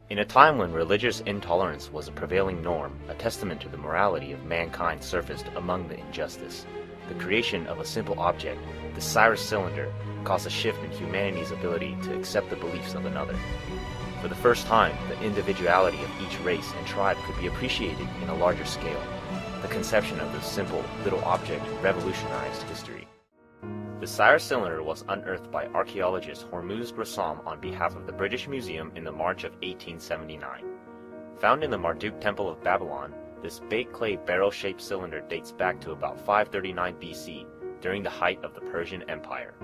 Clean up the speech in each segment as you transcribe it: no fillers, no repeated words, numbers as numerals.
In a time when religious intolerance was a prevailing norm, a testament to the morality of mankind surfaced among the injustice. The creation of a simple object, the Cyrus cylinder, caused a shift in humanity's ability to accept the beliefs of another. For the first time, the individuality of each race and tribe could be appreciated in a larger scale. The conception of this simple, little object revolutionized history. The Cyrus cylinder was unearthed by archaeologist Hormuz Rassam on behalf of the British Museum in the March of 1879. Found in the Marduk Temple of Babylon, this baked clay barrel-shaped cylinder dates back to about 539 BC, during the height of the Persian Empire.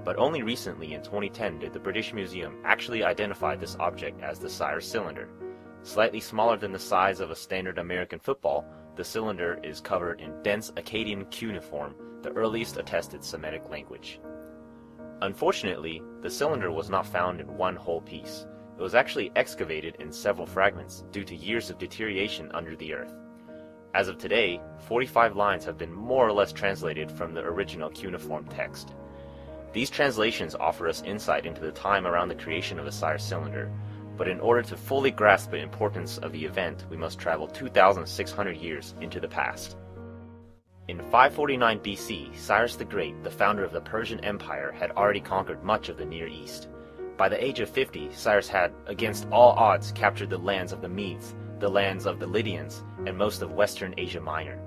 But only recently in 2010 did the British Museum actually identify this object as the Cyrus cylinder. Slightly smaller than the size of a standard American football, the cylinder is covered in dense Akkadian cuneiform, the earliest attested Semitic language. Unfortunately, the cylinder was not found in one whole piece. It was actually excavated in several fragments due to years of deterioration under the earth. As of today, 45 lines have been more or less translated from the original cuneiform text. These translations offer us insight into the time around the creation of the Cyrus cylinder, but in order to fully grasp the importance of the event, we must travel 2,600 years into the past. In 549 BC, Cyrus the Great, the founder of the Persian Empire, had already conquered much of the Near East. By the age of 50, Cyrus had, against all odds, captured the lands of the Medes, the lands of the Lydians, and most of Western Asia Minor.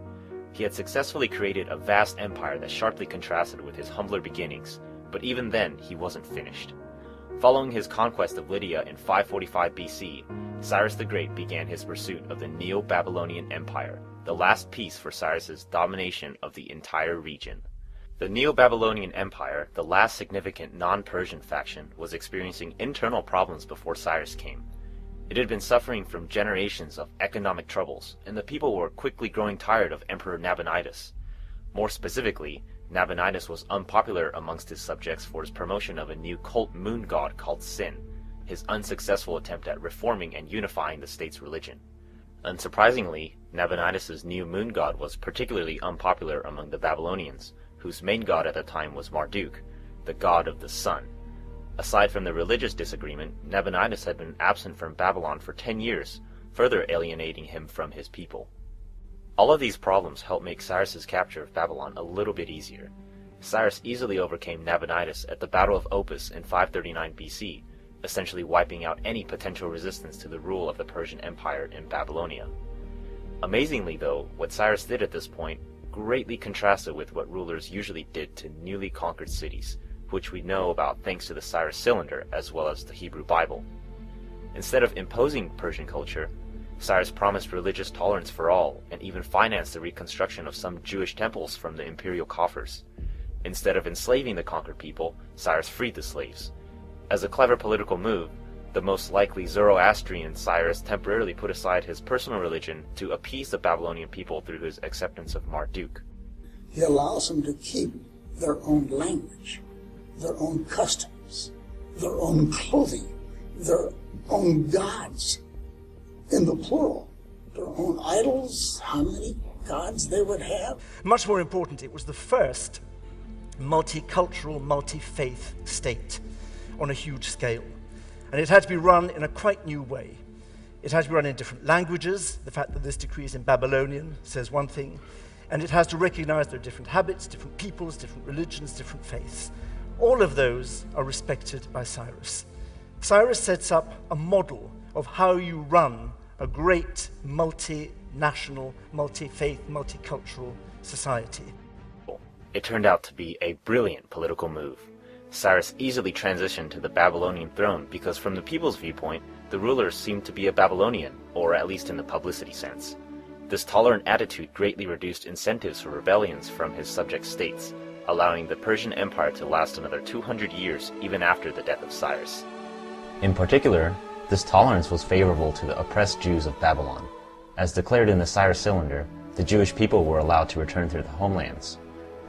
He had successfully created a vast empire that sharply contrasted with his humbler beginnings, but even then he wasn't finished. Following his conquest of Lydia in 545 BC, Cyrus the Great began his pursuit of the Neo-Babylonian Empire, the last piece for Cyrus's domination of the entire region. The Neo-Babylonian Empire, the last significant non-Persian faction, was experiencing internal problems before Cyrus came. It had been suffering from generations of economic troubles, and the people were quickly growing tired of Emperor Nabonidus. More specifically, Nabonidus was unpopular amongst his subjects for his promotion of a new cult moon god called Sin, his unsuccessful attempt at reforming and unifying the state's religion. Unsurprisingly, Nabonidus's new moon god was particularly unpopular among the Babylonians, whose main god at the time was Marduk, the god of the sun. Aside from the religious disagreement, Nabonidus had been absent from Babylon for 10 years, further alienating him from his people. All of these problems helped make Cyrus's capture of Babylon a little bit easier. Cyrus easily overcame Nabonidus at the Battle of Opis in 539 BC, essentially wiping out any potential resistance to the rule of the Persian Empire in Babylonia. Amazingly though, what Cyrus did at this point greatly contrasted with what rulers usually did to newly conquered cities, which we know about thanks to the Cyrus cylinder as well as the Hebrew Bible. Instead of imposing Persian culture, Cyrus promised religious tolerance for all and even financed the reconstruction of some Jewish temples from the imperial coffers. Instead of enslaving the conquered people, Cyrus freed the slaves. As a clever political move, the most likely Zoroastrian Cyrus temporarily put aside his personal religion to appease the Babylonian people through his acceptance of Marduk. He allows them to keep their own language, their own customs, their own clothing, their own gods, in the plural, their own idols, how many gods they would have. Much more important, it was the first multicultural, multi-faith state on a huge scale. And it had to be run in a quite new way. It had to be run in different languages. The fact that this decree is in Babylonian says one thing. And it has to recognize there are different habits, different peoples, different religions, different faiths. All of those are respected by Cyrus. Cyrus sets up a model of how you run a great multinational, multi-faith, multicultural society. It turned out to be a brilliant political move. Cyrus easily transitioned to the Babylonian throne because from the people's viewpoint, the ruler seemed to be a Babylonian, or at least in the publicity sense. This tolerant attitude greatly reduced incentives for rebellions from his subject states, allowing the Persian Empire to last another 200 years even after the death of Cyrus. In particular, this tolerance was favorable to the oppressed Jews of Babylon. As declared in the Cyrus cylinder, the Jewish people were allowed to return to their homelands.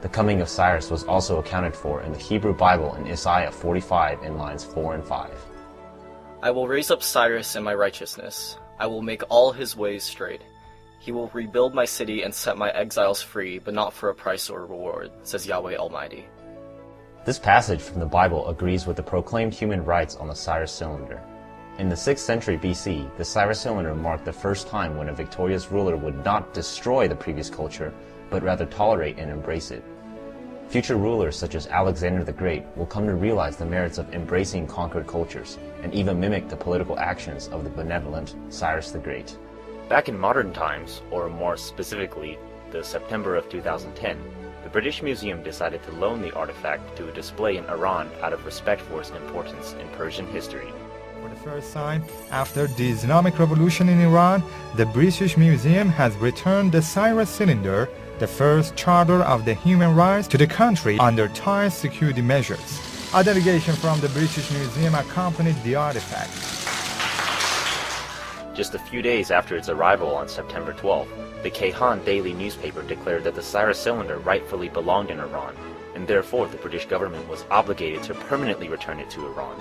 The coming of Cyrus was also accounted for in the Hebrew Bible in Isaiah 45 in lines 4 and 5. I will raise up Cyrus in my righteousness. I will make all his ways straight. He will rebuild my city and set my exiles free, but not for a price or reward, says Yahweh Almighty. This passage from the Bible agrees with the proclaimed human rights on the Cyrus cylinder. In the 6th century BC, the Cyrus cylinder marked the first time when a victorious ruler would not destroy the previous culture, but rather tolerate and embrace it. Future rulers such as Alexander the Great will come to realize the merits of embracing conquered cultures, and even mimic the political actions of the benevolent Cyrus the Great. Back in modern times, or more specifically, the September of 2010, the British Museum decided to loan the artifact to a display in Iran out of respect for its importance in Persian history. For the first time after the Islamic Revolution in Iran, the British Museum has returned the Cyrus cylinder, the first charter of the human rights, to the country under tight security measures. A delegation from the British Museum accompanied the artifact. Just a few days after its arrival on September 12th, the Kayhan daily newspaper declared that the Cyrus cylinder rightfully belonged in Iran, and therefore the British government was obligated to permanently return it to Iran.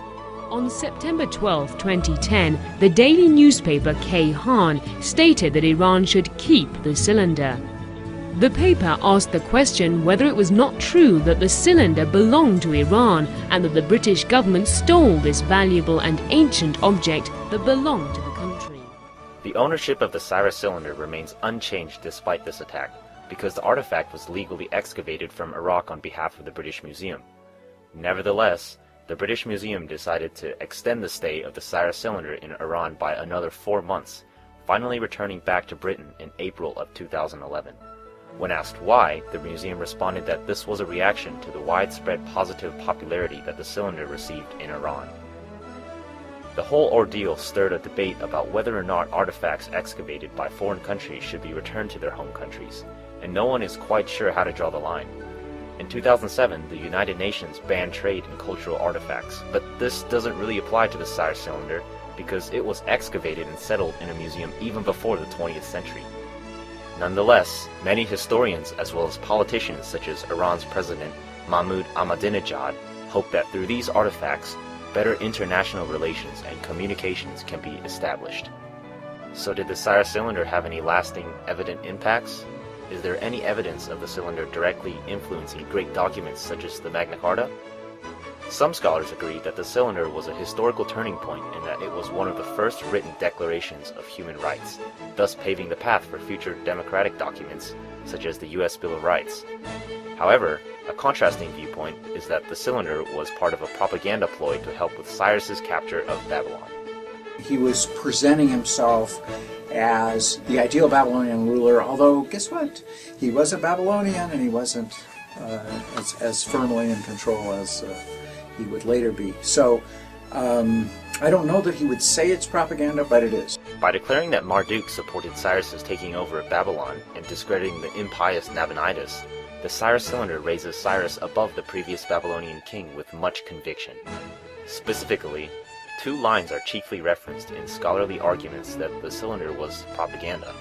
On September 12, 2010, the daily newspaper Kayhan stated that Iran should keep the cylinder. The paper asked the question whether it was not true that the cylinder belonged to Iran and that the British government stole this valuable and ancient object that belonged to the country. The ownership of the Cyrus cylinder remains unchanged despite this attack, because the artifact was legally excavated from Iraq on behalf of the British Museum. Nevertheless, the British Museum decided to extend the stay of the Cyrus cylinder in Iran by another 4 months, finally returning back to Britain in April of 2011. When asked why, the museum responded that this was a reaction to the widespread positive popularity that the cylinder received in Iran. The whole ordeal stirred a debate about whether or not artifacts excavated by foreign countries should be returned to their home countries, and no one is quite sure how to draw the line. In 2007, the United Nations banned trade in cultural artifacts, but this doesn't really apply to the Cyrus cylinder because it was excavated and settled in a museum even before the 20th century. Nonetheless, many historians as well as politicians such as Iran's President Mahmoud Ahmadinejad hope that through these artifacts, better international relations and communications can be established. So did the Cyrus cylinder have any lasting, evident impacts? Is there any evidence of the cylinder directly influencing great documents such as the Magna Carta? Some scholars agree that the cylinder was a historical turning point and that it was one of the first written declarations of human rights, thus paving the path for future democratic documents such as the U.S. Bill of Rights. However, a contrasting viewpoint is that the cylinder was part of a propaganda ploy to help with Cyrus's capture of Babylon. He was presenting himself as the ideal Babylonian ruler, although guess what? He was a Babylonian and he wasn't as firmly in control as he would later be. So I don't know that he would say it's propaganda, but it is. By declaring that Marduk supported Cyrus's taking over of Babylon and discrediting the impious Nabonidus, the Cyrus cylinder raises Cyrus above the previous Babylonian king with much conviction. Specifically, 2 lines are chiefly referenced in scholarly arguments that the cylinder was propaganda.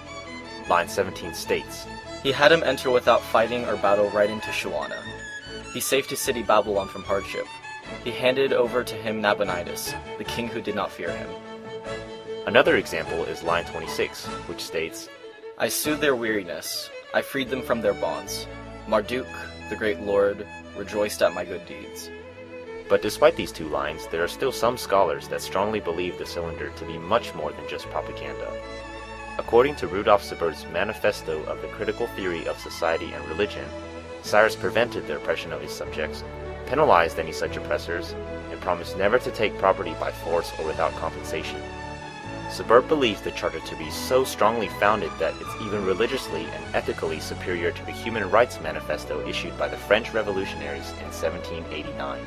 Line 17 states, He had him enter without fighting or battle right into Shuana. He saved his city Babylon from hardship. He handed over to him Nabonidus, the king who did not fear him. Another example is line 26, which states, I soothed their weariness. I freed them from their bonds. Marduk, the great lord, rejoiced at my good deeds. But despite these 2 lines, there are still some scholars that strongly believe the cylinder to be much more than just propaganda. According to Rudolf Sibbert's Manifesto of the Critical Theory of Society and Religion, Cyrus prevented the oppression of his subjects, penalized any such oppressors, and promised never to take property by force or without compensation. Sibbert believes the charter to be so strongly founded that it's even religiously and ethically superior to the Human Rights Manifesto issued by the French revolutionaries in 1789.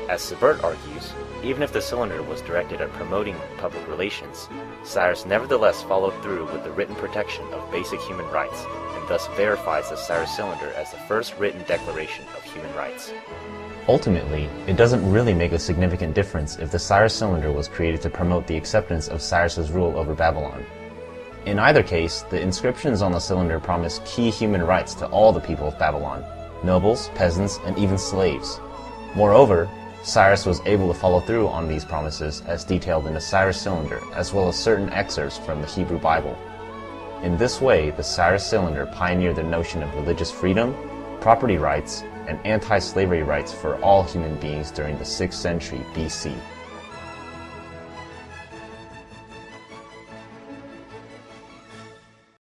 As Sibbert argues, even if the cylinder was directed at promoting public relations, Cyrus nevertheless followed through with the written protection of basic human rights, and thus verifies the Cyrus cylinder as the first written declaration of human rights. Ultimately, it doesn't really make a significant difference if the Cyrus cylinder was created to promote the acceptance of Cyrus's rule over Babylon. In either case, the inscriptions on the cylinder promise key human rights to all the people of Babylon, nobles, peasants, and even slaves. Moreover, Cyrus was able to follow through on these promises as detailed in the Cyrus cylinder, as well as certain excerpts from the Hebrew Bible. In this way, the Cyrus cylinder pioneered the notion of religious freedom, property rights, and anti-slavery rights for all human beings during the 6th century BC.